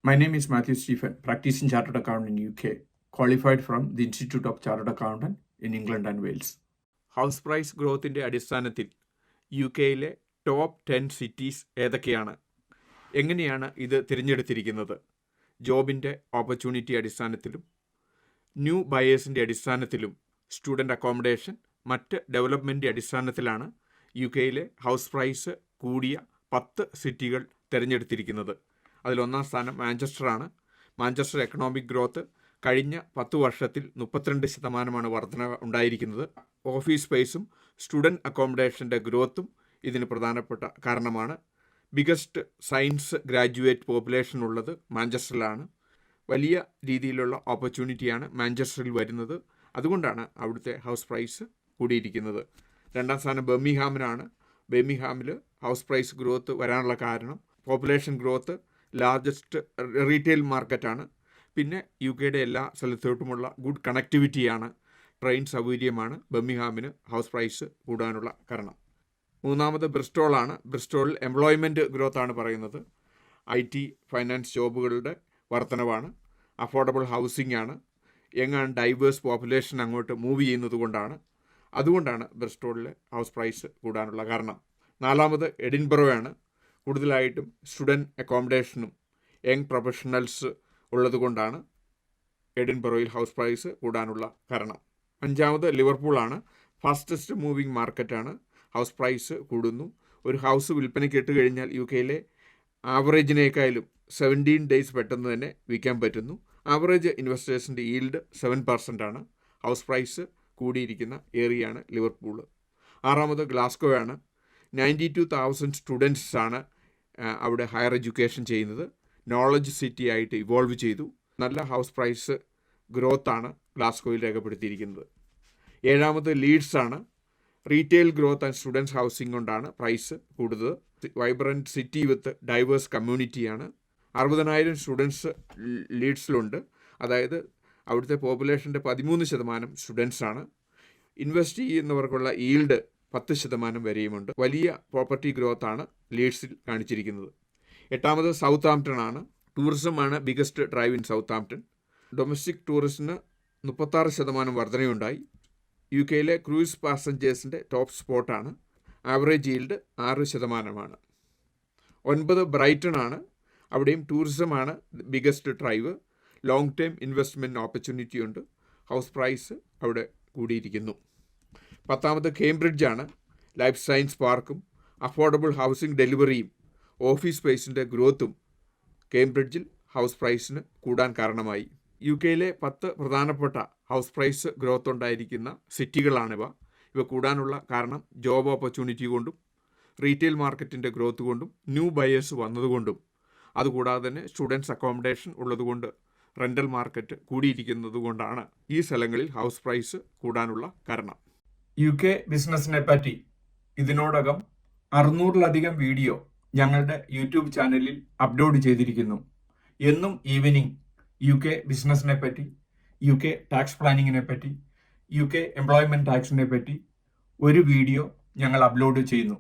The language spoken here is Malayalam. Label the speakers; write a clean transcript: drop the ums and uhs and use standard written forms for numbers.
Speaker 1: My name is Matthew Stephen, practicing chartered accountant in UK, qualified from the Institute of Chartered Accountant in England and Wales.
Speaker 2: House price ഗ്രോത്തിൻ്റെ അടിസ്ഥാനത്തിൽ യു കെയിലെ ടോപ്പ് 10 സിറ്റീസ് ഏതൊക്കെയാണ്? എങ്ങനെയാണ് ഇത് തിരഞ്ഞെടുത്തിരിക്കുന്നത്? ജോബിൻ്റെ ഓപ്പർച്യൂണിറ്റി അടിസ്ഥാനത്തിലും ന്യൂ ബയേഴ്സിൻ്റെ അടിസ്ഥാനത്തിലും സ്റ്റുഡൻറ്റ് അക്കോമഡേഷൻ മറ്റ് ഡെവലപ്മെൻറ്റ് അടിസ്ഥാനത്തിലാണ് യു കെയിലെ ഹൗസ് പ്രൈസ് കൂടിയ 10 സിറ്റികൾ തിരഞ്ഞെടുത്തിരിക്കുന്നത്. അതിലൊന്നാം സ്ഥാനം മാഞ്ചസ്റ്ററാണ്. മാഞ്ചസ്റ്റർ എക്കണോമിക് ഗ്രോത്ത് കഴിഞ്ഞ 10 വർഷത്തിൽ 32% വർധന ഉണ്ടായിരിക്കുന്നത്. ഓഫീസ് സ്പേസും സ്റ്റുഡൻറ്റ് അക്കോമഡേഷൻ്റെ ഗ്രോത്തും ഇതിന് പ്രധാനപ്പെട്ട കാരണമാണ്. ബിഗസ്റ്റ് സയൻസ് ഗ്രാജുവേറ്റ് പോപ്പുലേഷൻ ഉള്ളത് മാഞ്ചസ്റ്ററിലാണ്. വലിയ രീതിയിലുള്ള ഓപ്പർച്യൂണിറ്റിയാണ് മാഞ്ചസ്റ്ററിൽ വരുന്നത്. അതുകൊണ്ടാണ് അവിടുത്തെ ഹൗസ് പ്രൈസ് കൂടിയിരിക്കുന്നത്. രണ്ടാം സ്ഥാനം ബർമിംഗ്ഹാമിനാണ്. ബർമിംഗ്ഹാമിൽ ഹൗസ് പ്രൈസ് ഗ്രോത്ത് വരാനുള്ള കാരണം പോപ്പുലേഷൻ ഗ്രോത്ത്, ലാർജസ്റ്റ് റീറ്റെയിൽ മാർക്കറ്റാണ്, പിന്നെ യു കെയുടെ എല്ലാ സ്ഥലത്തോട്ടുമുള്ള ഗുഡ് കണക്ടിവിറ്റിയാണ്, ട്രെയിൻ സൗകര്യമാണ് ബർമിംഗ്ഹാമിന് ഹൗസ് പ്രൈസ് കൂടാനുള്ള കാരണം. മൂന്നാമത് ബ്രിസ്റ്റോളാണ്. ബ്രിസ്റ്റോളിൽ എംപ്ലോയ്മെൻറ്റ് ഗ്രോത്താണ് പറയുന്നത്. IT, ഫൈനാൻസ് ജോബുകളുടെ വർധനവാണ്. അഫോർഡബിൾ ഹൗസിംഗ് ആണ്. യങ് ആൻഡ് ഡൈവേഴ്സ് പോപ്പുലേഷൻ അങ്ങോട്ട് മൂവ് ചെയ്യുന്നത് കൊണ്ടാണ്. അതുകൊണ്ടാണ് ബ്രിസ്റ്റോളിൽ ഹൗസ് പ്രൈസ് കൂടാനുള്ള കാരണം. നാലാമത് എഡിൻബറോയാണ്. കൂടുതലായിട്ടും സ്റ്റുഡൻറ്റ് അക്കോമഡേഷനും യങ് പ്രൊഫഷണൽസ് ഉള്ളതുകൊണ്ടാണ് എഡിൻബറോയിൽ ഹൗസ് പ്രൈസ് കൂടാനുള്ള കാരണം. അഞ്ചാമത് ലിവർപൂളാണ്. ഫാസ്റ്റസ്റ്റ് മൂവിങ് മാർക്കറ്റാണ്. ഹൗസ് പ്രൈസ് കൂടുന്നു. ഒരു ഹൗസ് വിൽപ്പനയ്ക്ക് ഇട്ട് കഴിഞ്ഞാൽ യു കെയിലെ ആവറേജിനേക്കാളും 17 ഡേയ്സ് പെട്ടെന്ന് തന്നെ വിൽക്കാൻ പറ്റുന്നു. ആവറേജ് ഇൻവെസ്റ്റേഴ്സിൻ്റെ ഈൽഡ് 7% ആണ്. ഹൗസ് പ്രൈസ് കൂടിയിരിക്കുന്ന ഏരിയയാണ് ലിവർപൂൾ. ആറാമത് ഗ്ലാസ്ഗോയാണ്. 92,000 സ്റ്റുഡൻസാണ് അവിടെ ഹയർ എഡ്യൂക്കേഷൻ ചെയ്യുന്നത്. നോളജ് സിറ്റി ആയിട്ട് ഇവോൾവ് ചെയ്തു. നല്ല ഹൗസ് പ്രൈസ് ഗ്രോത്താണ് ഗ്ലാസ്ഗോയിൽ രേഖപ്പെടുത്തിയിരിക്കുന്നത്. ഏഴാമത് ലീഡ്സാണ്. Retail growth and students housing കൊണ്ടാണ് പ്രൈസ് കൂടുതൽ. വൈബ്രൻറ്റ് സിറ്റി വിത്ത് ഡൈവേഴ്സ് കമ്മ്യൂണിറ്റിയാണ്. 60,000 സ്റ്റുഡൻസ് ലീഡ്സിലുണ്ട്. അതായത് അവിടുത്തെ പോപ്പുലേഷൻ്റെ 13% സ്റ്റുഡൻസാണ്. Invest ചെയ്യുന്നവർക്കുള്ള yield 10% വരെയുമുണ്ട്. വലിയ പ്രോപ്പർട്ടി ഗ്രോത്താണ് ലീഡ്സിൽ കാണിച്ചിരിക്കുന്നത്. എട്ടാമത് സൗത്ത് ആംപ്ടൺ ആണ്. ടൂറിസമാണ് biggest drive in Southampton. Domestic ടൂറിസ്റ്റിന് 36% വർധനയുണ്ടായി. യു കെയിലെ ക്രൂയിസ് പാസഞ്ചേഴ്സിൻ്റെ ടോപ്പ് സ്പോട്ടാണ്. Average yield 6%. 9 ബ്രൈറ്റൺ ആണ്. അവിടെയും ടൂറിസമാണ് biggest drive. Long term investment opportunity ഉണ്ട്. ഹൗസ് പ്രൈസ് അവിടെ കൂടിയിരിക്കുന്നു. 10 കേംബ്രിഡ്ജാണ്. ലൈഫ് സയൻസ് പാർക്കും അഫോർഡബിൾ ഹൗസിംഗ് ഡെലിവറിയും ഓഫീസ് സ്പേസിൻ്റെ ഗ്രോത്തും കേംബ്രിഡ്ജിൽ ഹൗസ് പ്രൈസിന് കൂടാൻ കാരണമായി. യു കെയിലെ 10 പ്രധാനപ്പെട്ട ഹൗസ് പ്രൈസ് ഗ്രോത്ത് ഉണ്ടായിരിക്കുന്ന സിറ്റികളാണിവ. ഇവ കൂടാനുള്ള കാരണം ജോബ് ഓപ്പർച്യൂണിറ്റി കൊണ്ടും റീറ്റെയിൽ മാർക്കറ്റിൻ്റെ ഗ്രോത്ത് കൊണ്ടും ന്യൂ ബയേഴ്സ് വന്നതുകൊണ്ടും അതുകൂടാതെ തന്നെ സ്റ്റുഡൻസ് അക്കോമഡേഷൻ ഉള്ളതുകൊണ്ട് റെൻ്റൽ മാർക്കറ്റ് കൂടിയിരിക്കുന്നത് കൊണ്ടാണ് ഈ സ്ഥലങ്ങളിൽ ഹൗസ് പ്രൈസ് കൂടാനുള്ള കാരണം.
Speaker 1: UK ബിസിനസ്സിനെ പറ്റി ഇതിനോടകം 600-ലധികം വീഡിയോ ഞങ്ങളുടെ യൂട്യൂബ് ചാനലിൽ അപ്ലോഡ് ചെയ്തിരിക്കുന്നു. എന്നും ഈവനിങ് UK ബിസിനസ്സിനെ പറ്റി, UK ടാക്സ് പ്ലാനിങ്ങിനെ പറ്റി, UK എംപ്ലോയ്മെൻറ്റ് ടാക്സിനെ പറ്റി ഒരു വീഡിയോ ഞങ്ങൾ അപ്ലോഡ് ചെയ്യുന്നു.